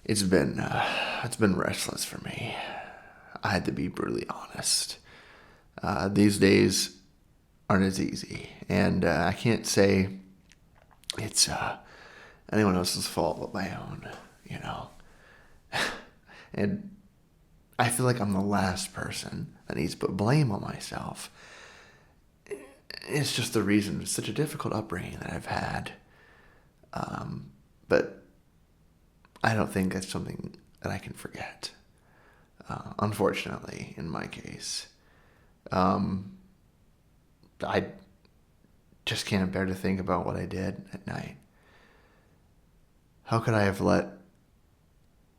it's been restless for me. I had to be brutally honest. These days aren't as easy, and I can't say it's anyone else's fault but my own, you know. And I feel like I'm the last person that needs to put blame on myself. It's just the reason. It's such a difficult upbringing that I've had. But I don't think that's something that I can forget. Unfortunately, in my case. I just can't bear to think about what I did at night. How could I have let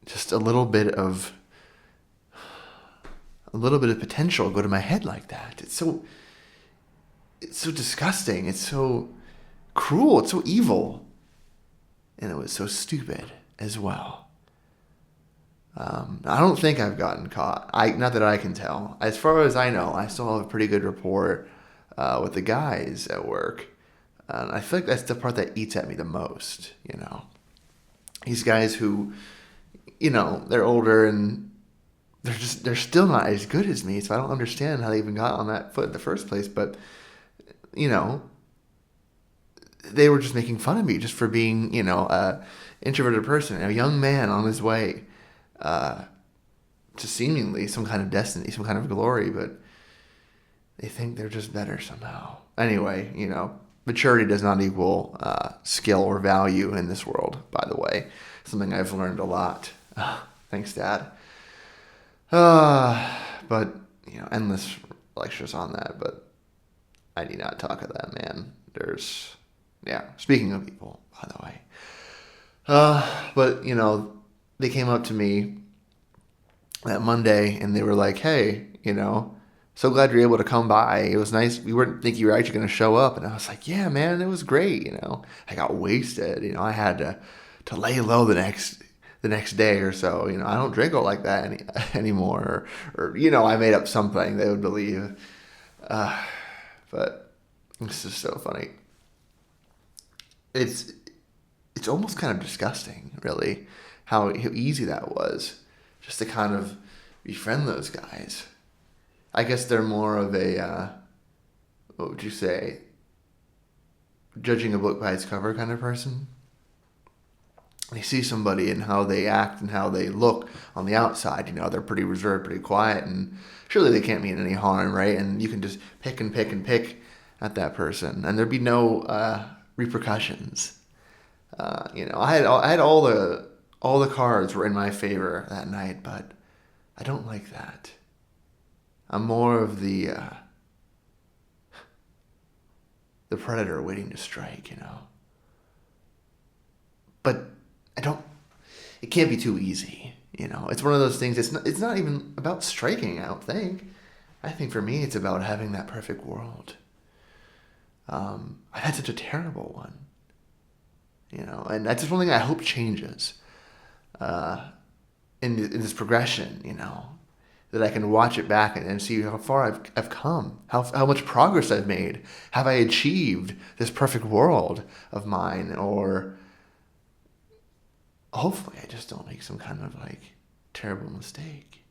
just a little bit of potential go to my head like that? It's so disgusting. It's so cruel. It's so evil. And it was so stupid as well. I don't think I've gotten caught. Not that I can tell. As far as I know, I still have a pretty good rapport with the guys at work. And I feel like that's the part that eats at me the most, you know. These guys who, you know, they're older and they're still not as good as me, so I don't understand how they even got on that foot in the first place. But, you know, they were just making fun of me just for being, you know, a introverted person, a young man on his way to seemingly some kind of destiny, some kind of glory, but they think they're just better somehow. Anyway, you know, maturity does not equal skill or value in this world, by the way. Something I've learned a lot. Thanks, Dad. But, you know, endless lectures on that, but I need not talk of that, man. Speaking of people, by the way. But, you know, they came up to me that Monday and they were like, hey, you know, so glad you're able to come by. It was nice. We weren't thinking you were actually going to show up. And I was like, yeah, man, it was great. You know, I got wasted. You know, I had to lay low the next day or so. You know, I don't drink like that anymore. Or, you know, I made up something they would believe. But it's just so funny. It's almost kind of disgusting, really, how easy that was just to kind of befriend those guys. I guess they're more of a, what would you say, judging a book by its cover kind of person. They see somebody and how they act and how they look on the outside. You know, they're pretty reserved, pretty quiet, and surely they can't mean any harm, right? And you can just pick and pick and pick at that person, and there'd be no repercussions. You know, I had all the cards were in my favor that night, but I don't like that. I'm more of the predator waiting to strike, you know. But it can't be too easy, you know. It's one of those things, it's not even about striking, I don't think. I think for me, it's about having that perfect world. I've had such a terrible one, you know, and that's just one thing I hope changes in this progression, you know, that I can watch it back and see how far I've come, how much progress I've made. Have I achieved this perfect world of mine? Or hopefully I just don't make some kind of like terrible mistake.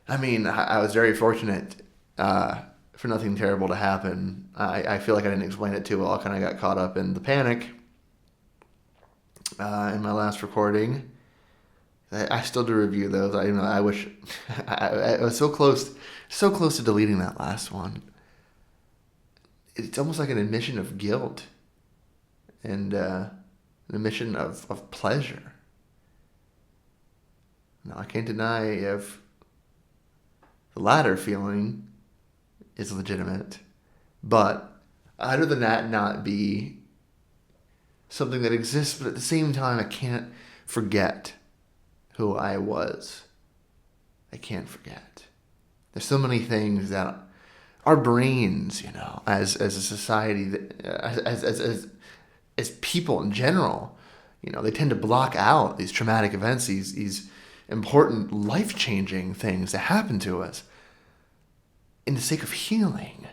I mean, I was very fortunate for nothing terrible to happen. I feel like I didn't explain it too well. I kind of got caught up in the panic in my last recording. I still do review those. I wish I was so close to deleting that last one. It's almost like an admission of guilt and an admission of pleasure. Now, I can't deny if the latter feeling is legitimate, but how do that not be something that exists, but at the same time, I can't forget who I was. I can't forget. There's so many things that our brains, you know, as a society, as people in general, you know, they tend to block out these traumatic events, these important life-changing things that happen to us in the sake of healing.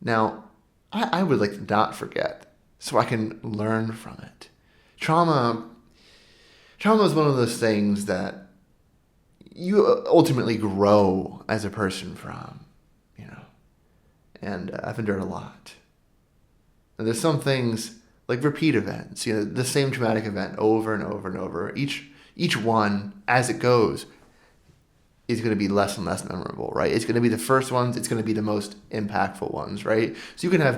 Now, I would like to not forget so I can learn from it. Trauma, trauma is one of those things that you ultimately grow as a person from, you know. And I've endured a lot. And there's some things like repeat events, the same traumatic event over and over and over. Each one, as it goes, is going to be less and less memorable, right? It's going to be the first ones. It's going to be the most impactful ones, right? So you can have,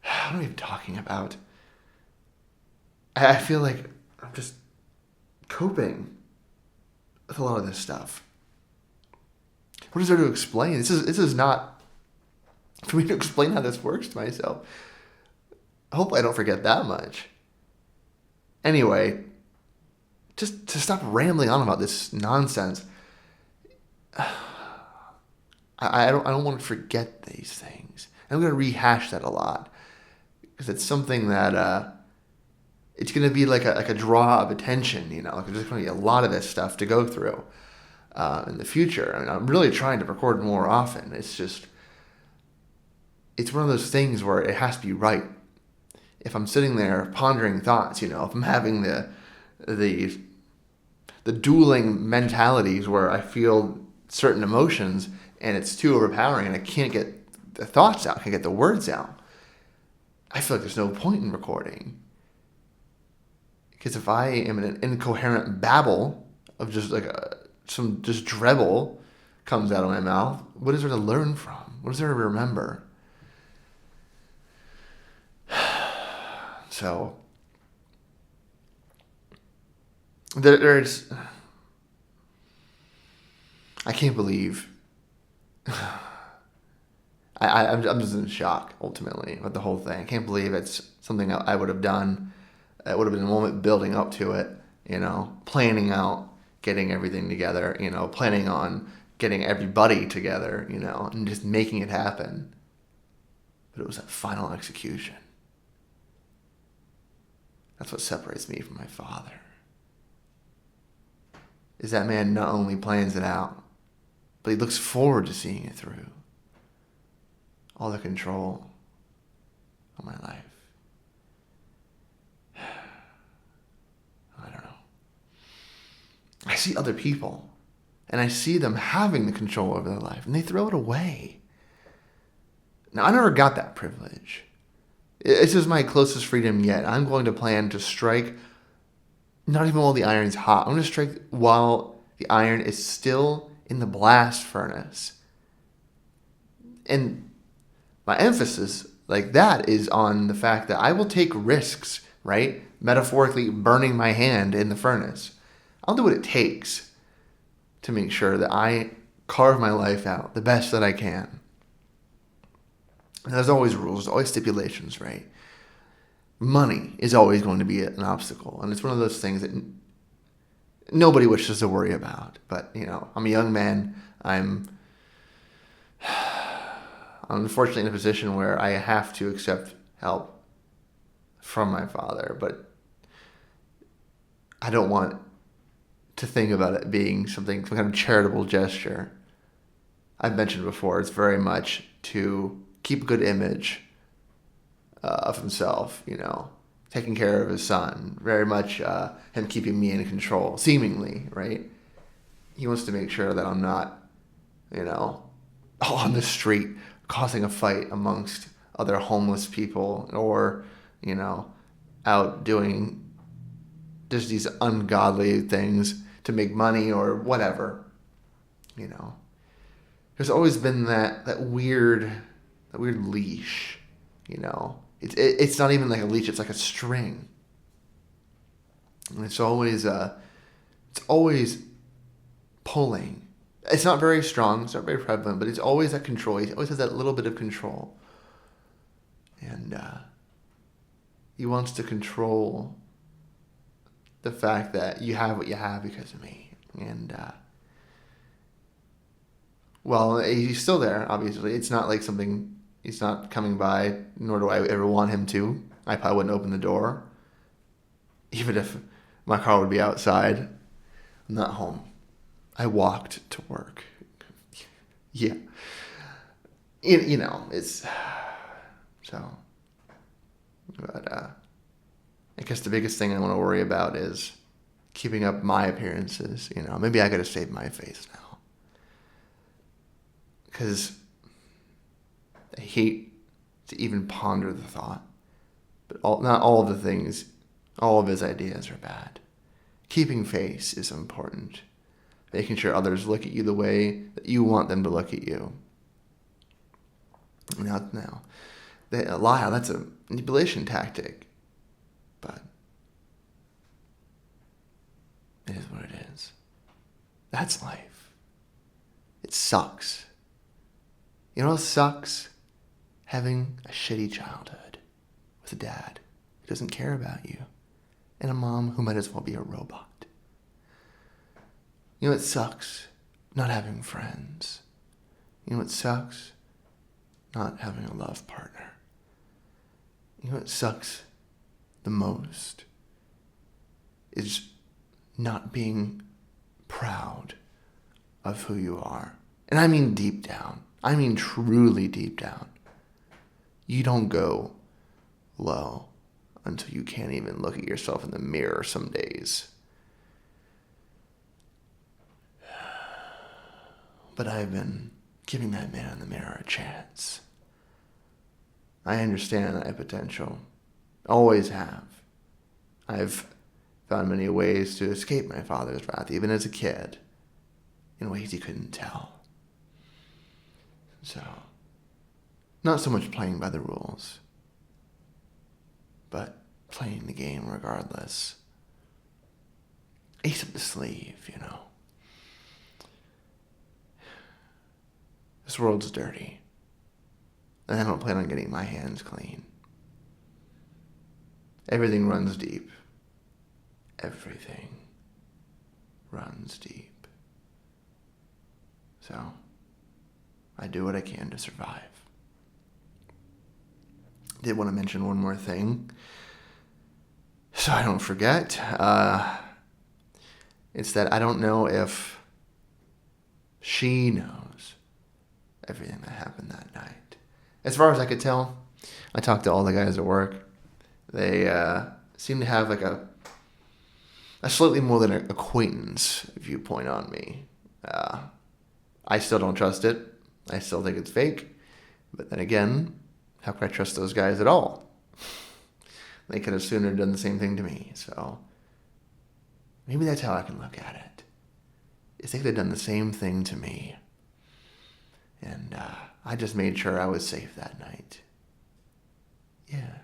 what am I even talking about? I feel like I'm just coping with a lot of this stuff. What is there to explain? This is not for me to explain how this works to myself. Hopefully I don't forget that much. Anyway, just to stop rambling on about this nonsense. I don't want to forget these things. I'm going to rehash that a lot because it's something that it's going to be like a draw of attention. Like there's going to be a lot of this stuff to go through in the future. I mean, I'm really trying to record more often. It's one of those things where it has to be right. If I'm sitting there pondering thoughts, if I'm having the dueling mentalities where I feel certain emotions and it's too overpowering and I can't get the thoughts out, can't get the words out, I feel like there's no point in recording. Because if I am in an incoherent babble of just like some just dribble comes out of my mouth, what is there to learn from? What is there to remember? So there's, I can't believe, I'm just in shock ultimately with the whole thing. I can't believe it's something I would have done. It would have been a moment building up to it, planning out getting everything together, planning on getting everybody together, and just making it happen. But it was that final execution. That's what separates me from my father. Is that man not only plans it out, but he looks forward to seeing it through. All the control of my life. I don't know. I see other people, and I see them having the control over their life, and they throw it away. Now, I never got that privilege. This is my closest freedom yet. I'm going to plan to strike not even while the iron's hot. I'm going to strike while the iron is still in the blast furnace. And my emphasis like that is on the fact that I will take risks, right? Metaphorically burning my hand in the furnace. I'll do what it takes to make sure that I carve my life out the best that I can. And there's always rules, there's always stipulations, right? Money is always going to be an obstacle. And it's one of those things that nobody wishes to worry about. But, I'm a young man. I'm unfortunately in a position where I have to accept help from my father. But I don't want to think about it being some kind of charitable gesture. I've mentioned before, it's very much to keep a good image of himself, taking care of his son, very much him keeping me in control, seemingly, right? He wants to make sure that I'm not, on the street causing a fight amongst other homeless people or, out doing just these ungodly things to make money or whatever, There's always been that weird leash, It's not even like a leash; it's like a string, and it's always pulling. It's not very strong; it's not very prevalent, but it's always that control. He always has that little bit of control, and he wants to control the fact that you have what you have because of me, and. Well, he's still there, obviously. It's not like something, he's not coming by, nor do I ever want him to. I probably wouldn't open the door. Even if my car would be outside. I'm not home. I walked to work. Yeah. It's, so. But, I guess the biggest thing I want to worry about is keeping up my appearances. Maybe I gotta save my face now. Because I hate to even ponder the thought. But not all of the things, all of his ideas are bad. Keeping face is important. Making sure others look at you the way that you want them to look at you. Now, a lie, that's a manipulation tactic. But it is what it is. That's life. It sucks. You know what sucks? Having a shitty childhood with a dad who doesn't care about you and a mom who might as well be a robot. You know what sucks? Not having friends. You know what sucks? Not having a love partner. You know what sucks the most? Is not being proud of who you are. And I mean deep down. I mean truly deep down. You don't go low until you can't even look at yourself in the mirror some days. But I've been giving that man in the mirror a chance. I understand I have potential. Always have. I've found many ways to escape my father's wrath, even as a kid, in ways he couldn't tell. So, not so much playing by the rules, but playing the game regardless. Ace up the sleeve, This world's dirty, and I don't plan on getting my hands clean. Everything runs deep. Everything runs deep. So, I do what I can to survive. Did want to mention one more thing, so I don't forget. It's that I don't know if she knows everything that happened that night. As far as I could tell, I talked to all the guys at work. They seem to have like a slightly more than an acquaintance viewpoint on me. I still don't trust it. I still think it's fake. But then again, how could I trust those guys at all? They could have sooner done the same thing to me. So maybe that's how I can look at it. Is they could have done the same thing to me. And I just made sure I was safe that night. Yeah.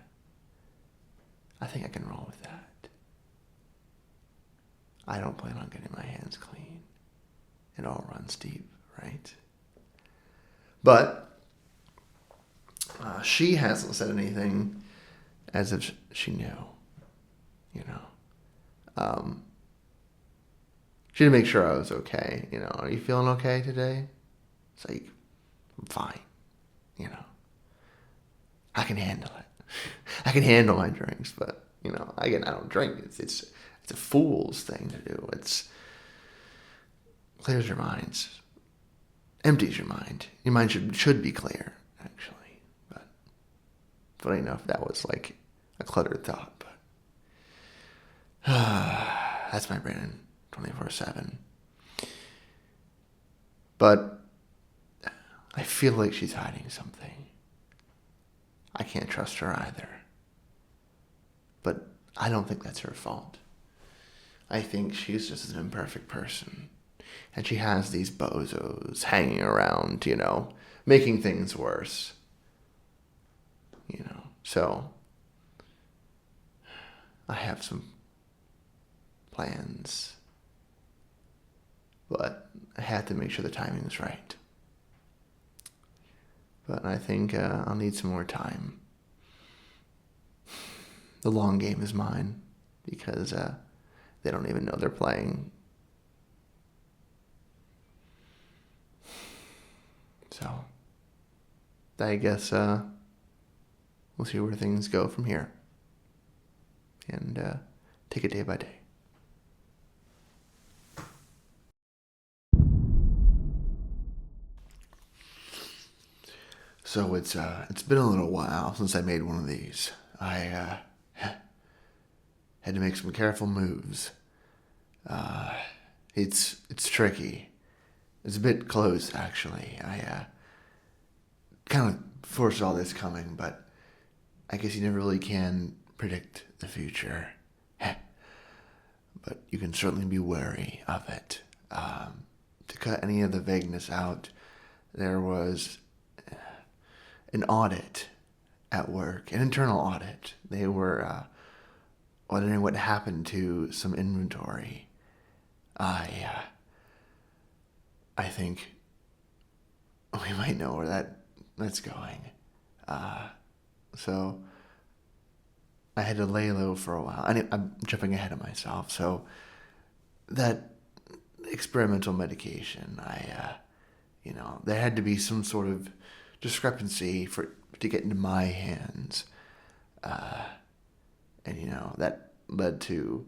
I think I can roll with that. I don't plan on getting my hands clean. It all runs deep, right? But she hasn't said anything as if she knew, She did make sure I was okay, Are you feeling okay today? It's like, I'm fine, I can handle it. I can handle my drinks, but, again, I don't drink. It's a fool's thing to do. It's clears your minds, empties your mind. Your mind should be clear, actually. But funny enough, that was like a cluttered thought. But that's my brain 24/7. But I feel like she's hiding something. I can't trust her either. But I don't think that's her fault. I think she's just an imperfect person. And she has these bozos hanging around, making things worse. So I have some plans. But I had to make sure the timing was right. But I think I'll need some more time. The long game is mine because they don't even know they're playing. So I guess we'll see where things go from here. And take it day by day. So it's been a little while since I made one of these. I had to make some careful moves. Uh, it's tricky. It's a bit close, actually. I kind of foresaw this coming, but I guess you never really can predict the future. But you can certainly be wary of it. To cut any of the vagueness out, there was an audit at work, an internal audit. They were auditing what happened to some inventory. I think we might know where that's going. So I had to lay low for a while. I'm jumping ahead of myself. So that experimental medication, there had to be some sort of discrepancy for to get into my hands, and that led to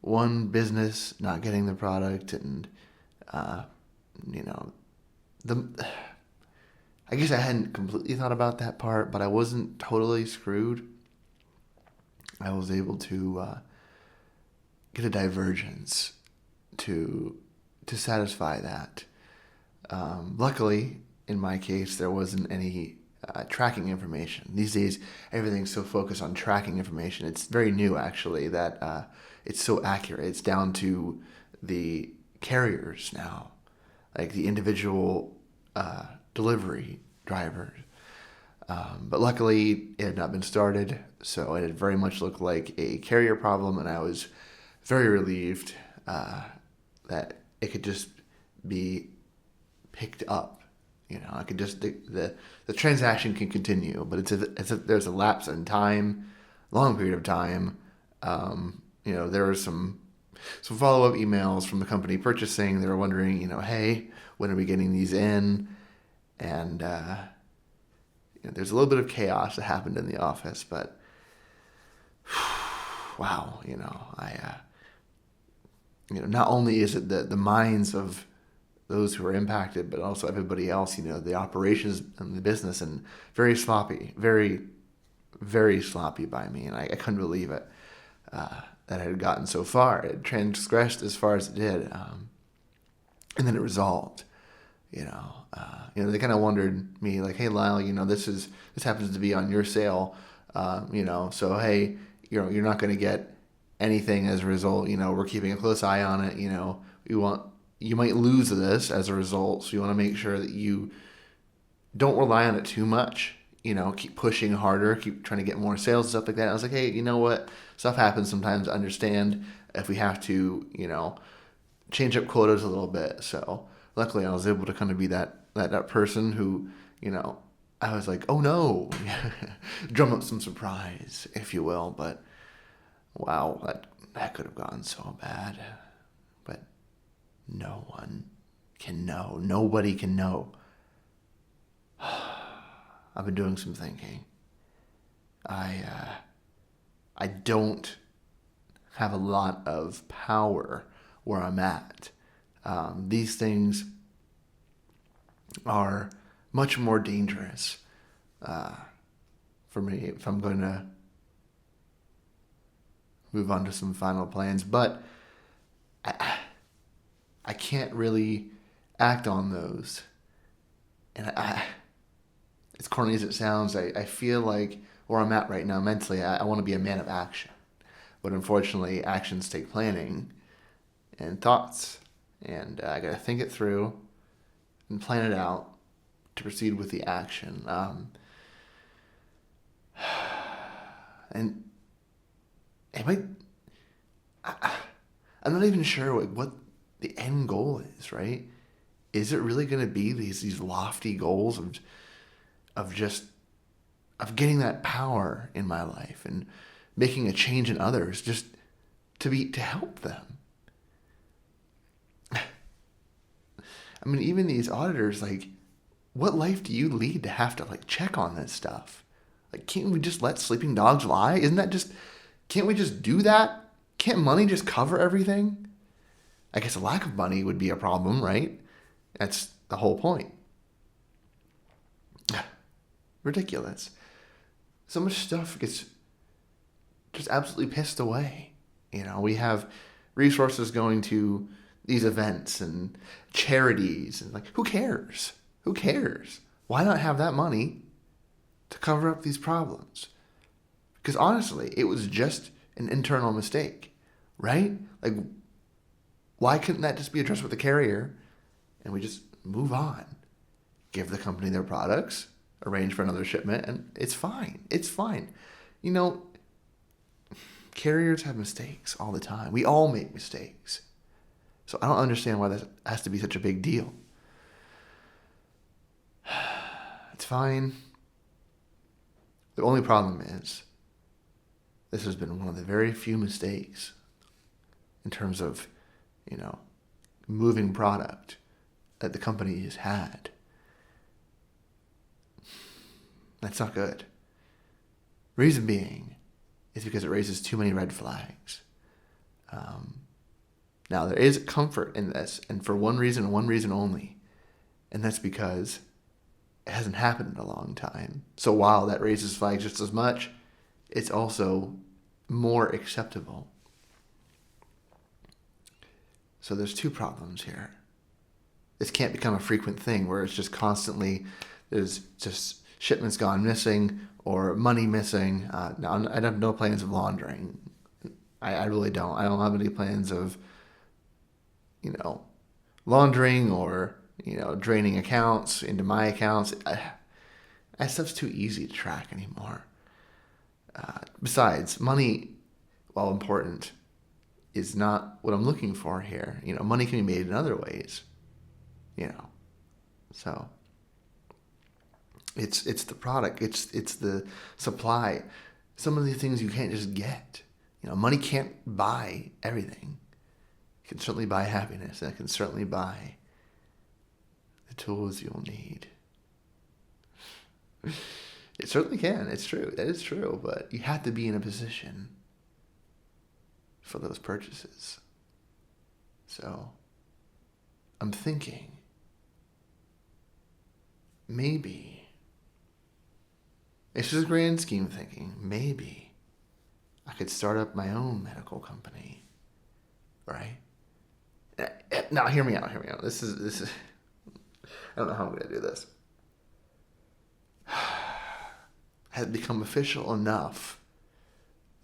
one business not getting the product, and you know the. I guess I hadn't completely thought about that part, but I wasn't totally screwed. I was able to get a divergence to satisfy that. Luckily, in my case, there wasn't any tracking information. These days, everything's so focused on tracking information. It's very new, actually, that it's so accurate. It's down to the carriers now, like the individual delivery drivers. But luckily, it had not been started, so it had very much looked like a carrier problem, and I was very relieved that it could just be picked up. I could just the transaction can continue, but there's a lapse in time, long period of time. There were some follow up emails from the company purchasing. They were wondering, hey, when are we getting these in? And there's a little bit of chaos that happened in the office, but wow, not only is it the minds of those who are impacted, but also everybody else, the operations and the business, and very sloppy, very, very sloppy by me. And I couldn't believe it, that it had gotten so far. It transgressed as far as it did. And then it resolved, they kind of wondered me like, hey, Lyle, this happens to be on your sale, so, hey, you're not going to get anything as a result. We're keeping a close eye on it. You might lose this as a result, so you want to make sure that you don't rely on it too much. Keep pushing harder, keep trying to get more sales and stuff like that. I was like, hey, you know what? Stuff happens sometimes. Understand if we have to, change up quotas a little bit. So luckily, I was able to kind of be that person who, I was like, oh no, drum up some surprise, if you will. But wow, that could have gone so bad. But no one can know. Nobody can know. I've been doing some thinking. I don't have a lot of power where I'm at. These things are much more dangerous for me if I'm going to move on to some final plans. But I can't really act on those. And as corny as it sounds, I feel like where I'm at right now mentally, I want to be a man of action. But unfortunately, actions take planning and thoughts. And I got to think it through and plan it out to proceed with the action. And it might... I'm not even sure what the end goal is, right? Is it really going to be these lofty goals of getting that power in my life and making a change in others, just to help them? I mean, even these auditors, like, what life do you lead to have to check on this stuff? Like, can't we just let sleeping dogs lie? Can't we just do that? Can't money just cover everything? I guess a lack of money would be a problem, right? That's the whole point. Ridiculous. So much stuff gets just absolutely pissed away. We have resources going to these events and charities, and like, who cares? Who cares? Why not have that money to cover up these problems? Because honestly, it was just an internal mistake, right? Like, why couldn't that just be addressed with the carrier and we just move on? Give the company their products, arrange for another shipment, and it's fine. It's fine. You know, carriers have mistakes all the time. We all make mistakes. So I don't understand why that has to be such a big deal. It's fine. The only problem is this has been one of the very few mistakes in terms of, moving product that the company has had. That's not good. Reason being is because it raises too many red flags. Now, there is comfort in this, and for one reason and one reason only, and that's because it hasn't happened in a long time. So while that raises flags just as much, it's also more acceptable. So there's two problems here. This can't become a frequent thing where it's just constantly, there's just shipments gone missing or money missing. Now, I have no plans of laundering. I really don't. I don't have any plans of, laundering or, draining accounts into my accounts. That stuff's too easy to track anymore. Besides, money, while important, is not what I'm looking for here. Money can be made in other ways. So it's the product, it's the supply. Some of the things you can't just get. Money can't buy everything. It can certainly buy happiness, and it can certainly buy the tools you'll need. It certainly can. It's true. That is true. But you have to be in a position for those purchases. So I'm thinking maybe, it's just a grand scheme of thinking, maybe I could start up my own medical company, right? Now, hear me out. This is, I don't know how I'm going to do this. Has become official enough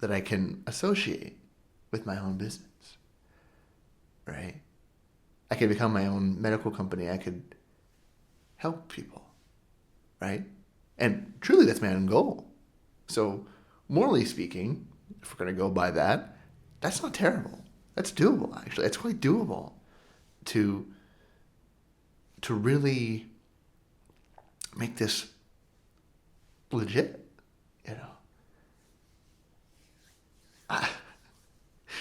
that I can associate with my own business, right? I could become my own medical company. I could help people, right? And truly, that's my own goal. So, morally speaking, if we're going to go by that, that's not terrible. That's doable, actually. It's quite doable to really make this legit,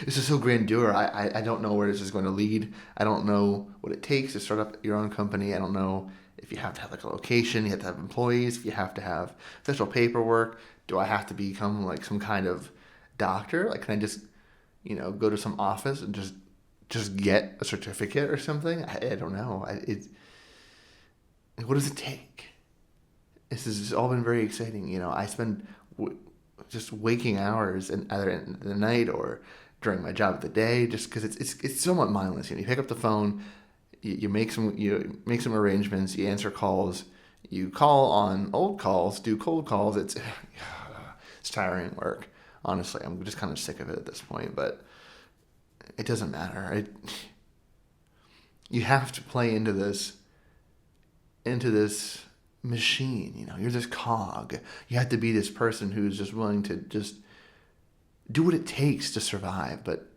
This is so grandeur. I don't know where this is going to lead. I don't know what it takes to start up your own company. I don't know if you have to have like a location, you have to have employees, if you have to have official paperwork. Do I have to become like some kind of doctor? Like, can I just, go to some office and just get a certificate or something? I don't know. What does it take? This has all been very exciting. I spend just waking hours either in the night or during my job of the day, just because it's somewhat mindless. You pick up the phone, you make some arrangements, you answer calls, you call on old calls, do cold calls. It's tiring work. Honestly, I'm just kind of sick of it at this point, but it doesn't matter. You have to play into this machine. You're this cog. You have to be this person who's just willing to just do what it takes to survive. But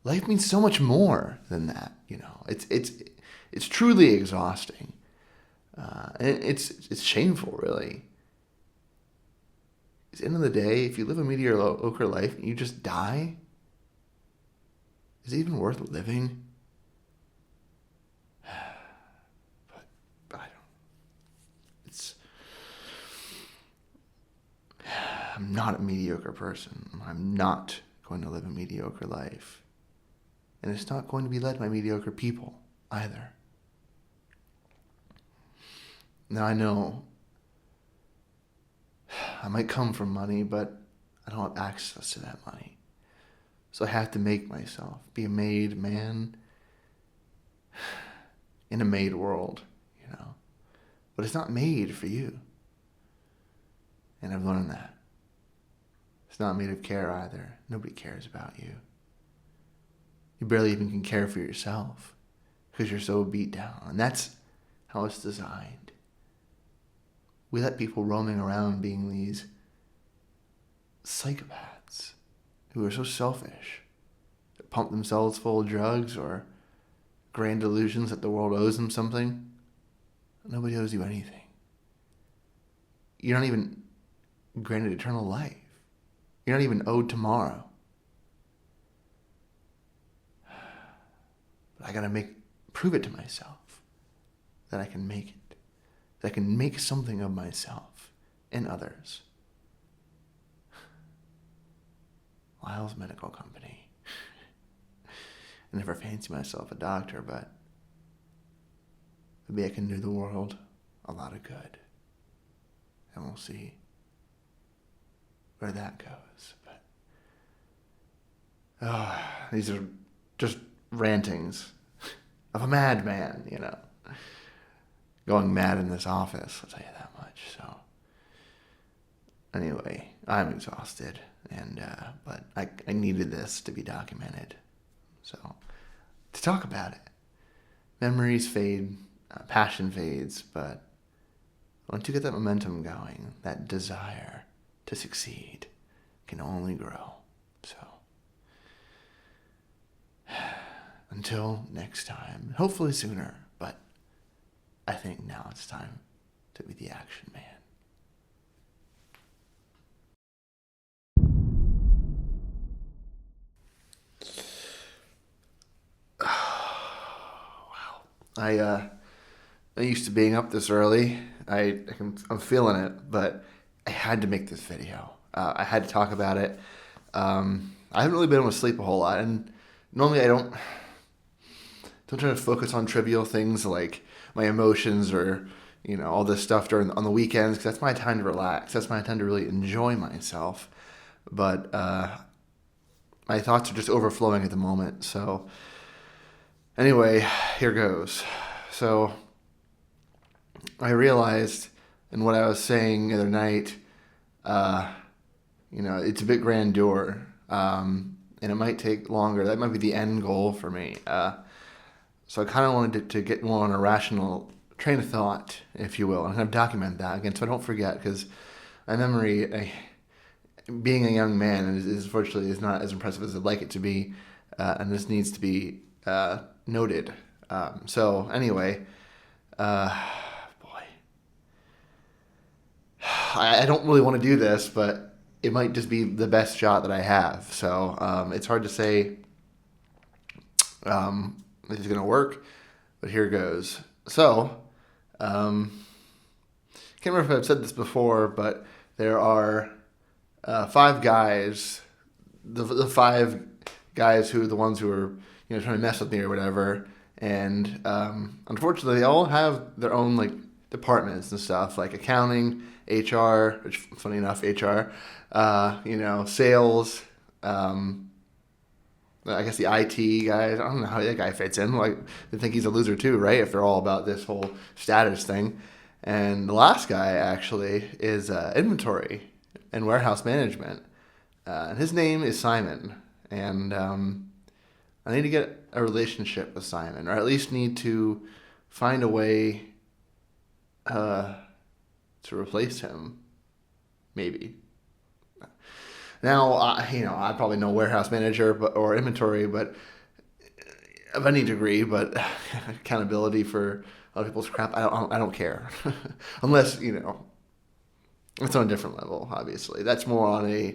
life means so much more than that. It's truly exhausting, and it's shameful, really. At the end of the day, if you live a mediocre life and you just die, is it even worth living? I'm not a mediocre person. I'm not going to live a mediocre life. And it's not going to be led by mediocre people either. Now, I know I might come from money, but I don't have access to that money. So I have to make myself be a made man in a made world, you know. But it's not made for you. And I've learned that. It's not made of care either. Nobody cares about you. You barely even can care for yourself because you're so beat down. And that's how it's designed. We let people roaming around being these psychopaths who are so selfish, that pump themselves full of drugs or grand delusions that the world owes them something. Nobody owes you anything. You're not even granted eternal life. You're not even owed tomorrow. But I gotta prove it to myself that I can make it. That I can make something of myself and others. Lyle's Medical Company. I never fancy myself a doctor, but maybe I can do the world a lot of good. And we'll see where that goes. But these are just rantings of a madman, you know. Going mad in this office, I'll tell you that much. So anyway, I'm exhausted, and but I needed this to be documented. So to talk about it. Memories fade, passion fades, but once you get that momentum going, that desire to succeed can only grow. So until next time, hopefully sooner, but I think now it's time to be the action man. Wow. I'm used to being up this early. I'm feeling it, but I had to make this video. I had to talk about it. I haven't really been able to sleep a whole lot, and normally I don't try to focus on trivial things like my emotions or all this stuff on the weekends, because that's my time to relax. That's my time to really enjoy myself. But my thoughts are just overflowing at the moment. So anyway, here goes. So I realized in what I was saying the other night, it's a bit grandeur, and it might take longer. That might be the end goal for me. So I kind of wanted to get more on a rational train of thought, if you will, and kind of document that again so I don't forget, because my memory, being a young man, is unfortunately is not as impressive as I'd like it to be, and this needs to be noted. So anyway, boy, I don't really want to do this, but it might just be the best shot that I have. So it's hard to say this is going to work, but here goes. So, can't remember if I've said this before, but there are 5 guys, the 5 guys who are the ones who are trying to mess with me or whatever, and unfortunately they all have their own departments and stuff, like accounting, HR, which funny enough, HR, sales, I guess the IT guys. I don't know how that guy fits in. They think he's a loser too, right? If they're all about this whole status thing. And the last guy actually is inventory and warehouse management. And his name is Simon. And I need to get a relationship with Simon, or at least need to find a way to replace him. Maybe. Now, I probably know warehouse manager or inventory, but of any degree, but accountability for other people's crap, I don't care. Unless, it's on a different level, obviously. That's more on a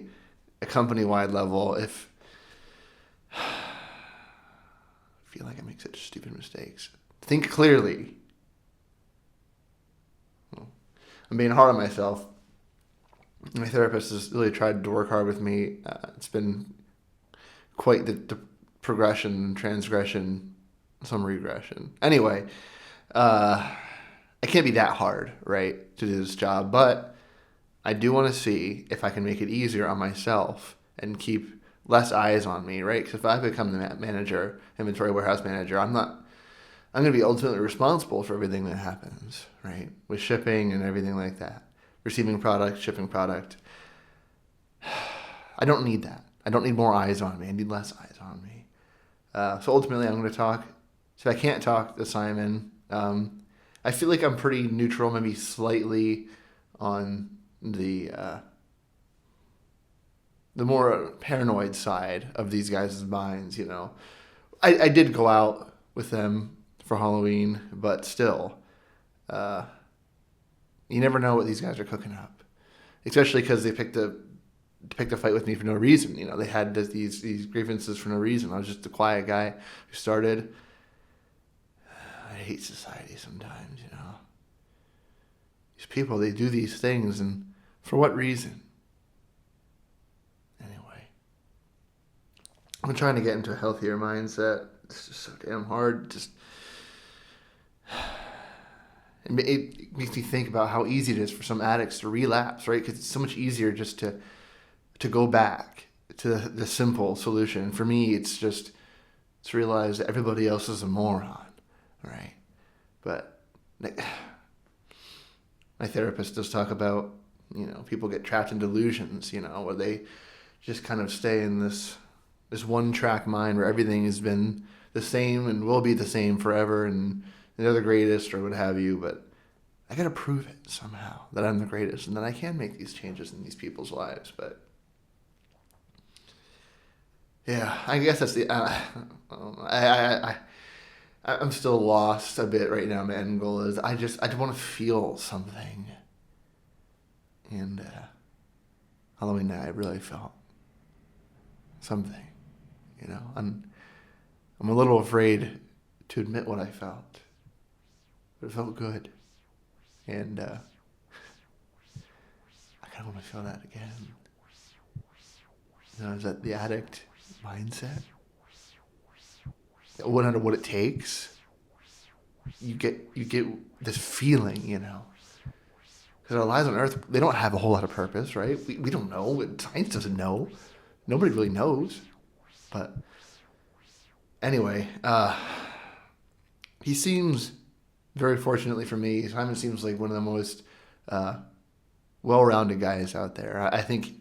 company-wide level. If I feel like I make such stupid mistakes. Think clearly. Well, I'm being hard on myself. My therapist has really tried to work hard with me. It's been quite the progression, transgression, some regression. Anyway, I can't be that hard, right, to do this job, but I do want to see if I can make it easier on myself and keep less eyes on me, right? Because if I become the manager, inventory warehouse manager, I'm going to be ultimately responsible for everything that happens, right? With shipping and everything like that. Receiving product, shipping product. I don't need that. I don't need more eyes on me. I need less eyes on me. So ultimately, I'm going to talk. So I can't talk to Simon. I feel like I'm pretty neutral, maybe slightly on the more paranoid side of these guys' minds, you know. I did go out with them for Halloween, but still, you never know what these guys are cooking up. Especially because they picked a fight with me for no reason. You know, they had these grievances for no reason. I was just a quiet guy who started. I hate society sometimes, you know. These people, they do these things, and for what reason? Anyway, I'm trying to get into a healthier mindset. It's just so damn hard. It makes me think about how easy it is for some addicts to relapse, right? Because it's so much easier just to go back to the simple solution. For me, it's just to realize that everybody else is a moron, right? But my therapist does talk about, you know, people get trapped in delusions, you know, where they just kind of stay in this one-track mind where everything has been the same and will be the same forever, and they're the greatest or what have you. But I got to prove it somehow that I'm the greatest and that I can make these changes in these people's lives. But yeah, I guess that's the. I'm still lost a bit right now. My end goal is I just want to feel something. And Halloween night, I really felt something. You know, I'm a little afraid to admit what I felt, but it felt good, and I kind of want to feel that again. You know, is that the addict mindset? No matter what it takes, you get this feeling, you know. Because our lives on Earth, they don't have a whole lot of purpose, right? We don't know. Science doesn't know. Nobody really knows. But anyway, he seems, very fortunately for me, Simon seems like one of the most well-rounded guys out there. I think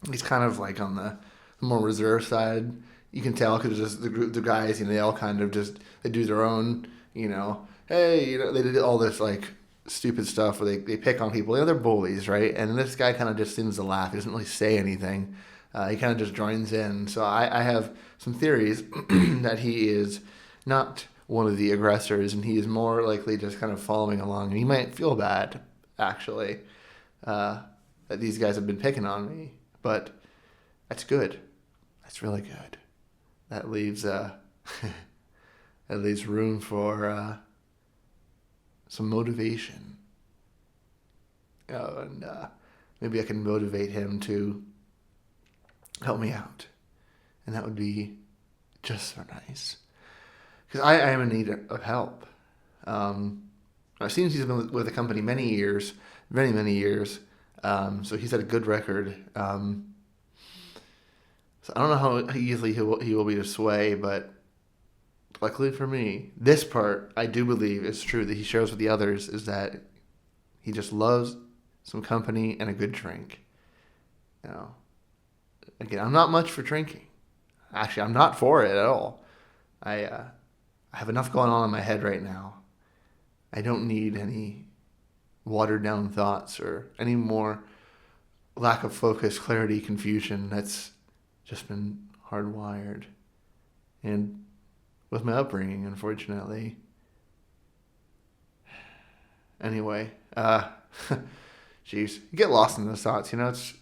he's kind of like on the more reserved side. You can tell because just the guys, you know, they all kind of just, they do their own, you know, hey, you know, they did all this like stupid stuff where they pick on people. You know, they're bullies, right? And this guy kind of just seems to laugh. He doesn't really say anything. He kind of just joins in. So I have some theories that he is not one of the aggressors, and he is more likely just kind of following along. And he might feel bad, actually, that these guys have been picking on me. But that's good. That's really good. That leaves room for some motivation. And maybe I can motivate him to help me out. And that would be just so nice. Because I am in need of help. It seems he's been with the company many years, many years. So he's had a good record. So I don't know how easily he will be to sway, but luckily for me, this part I do believe is true that he shares with the others, is that he just loves some company and a good drink. You know, again, I'm not much for drinking. Actually, I'm not for it at all. I have enough going on in my head right now. I don't need any watered down thoughts or any more lack of focus, clarity, confusion. That's just been hardwired. And with my upbringing, unfortunately. Anyway, geez, you get lost in those thoughts, you know, it's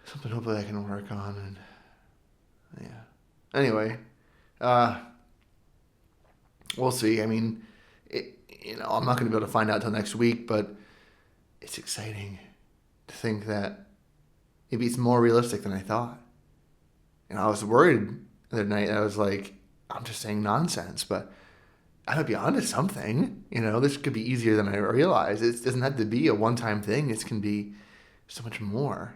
something hopefully I can work on. And yeah. Anyway, we'll see. I mean, I'm not going to be able to find out till next week, but it's exciting to think that maybe it's more realistic than I thought. And I was worried the other night. I was like, I'm just saying nonsense, but I might be onto something. You know, this could be easier than I realized. It doesn't have to be a one-time thing. This can be so much more.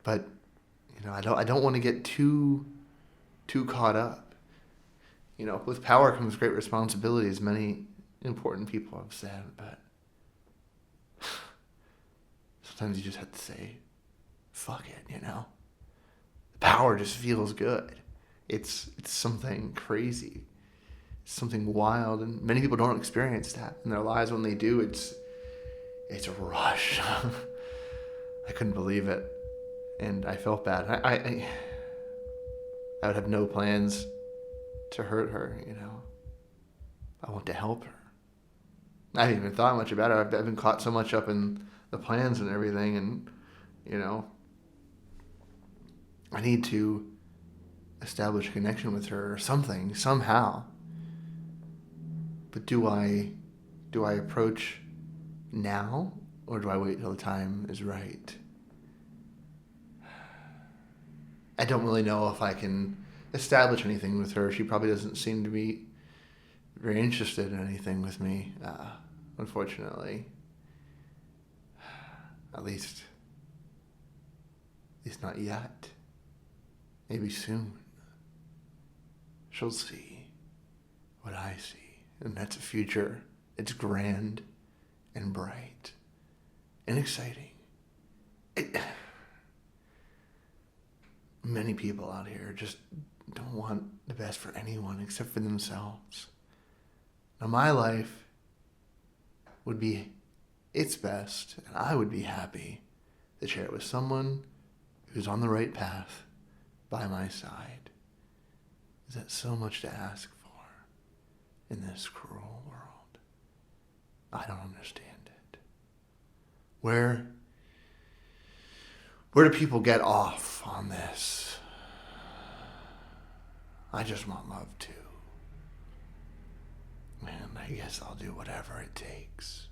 But I don't want to get too caught up. With power comes great responsibility, as many important people have said, but sometimes you just have to say, fuck it. Power just feels good. It's something crazy. It's something wild, and many people don't experience that in their lives. When they do, it's a rush. I couldn't believe it, and I felt bad. I would have no plans to hurt her, I want to help her. I haven't even thought much about it. I've been caught so much up in the plans and everything, and, I need to establish a connection with her or something, somehow. But do I approach now, or do I wait till the time is right? I don't really know if I can establish anything with her. She probably doesn't seem to be very interested in anything with me, unfortunately. At least not yet. Maybe soon. She'll see what I see. And that's a future. It's grand and bright and exciting. Many people out here just don't want the best for anyone except for themselves. Now, my life would be its best, and I would be happy to share it with someone who's on the right path by my side. Is that so much to ask for in this cruel world? I don't understand it. Where do people get off on this? I just want love too. And I guess I'll do whatever it takes.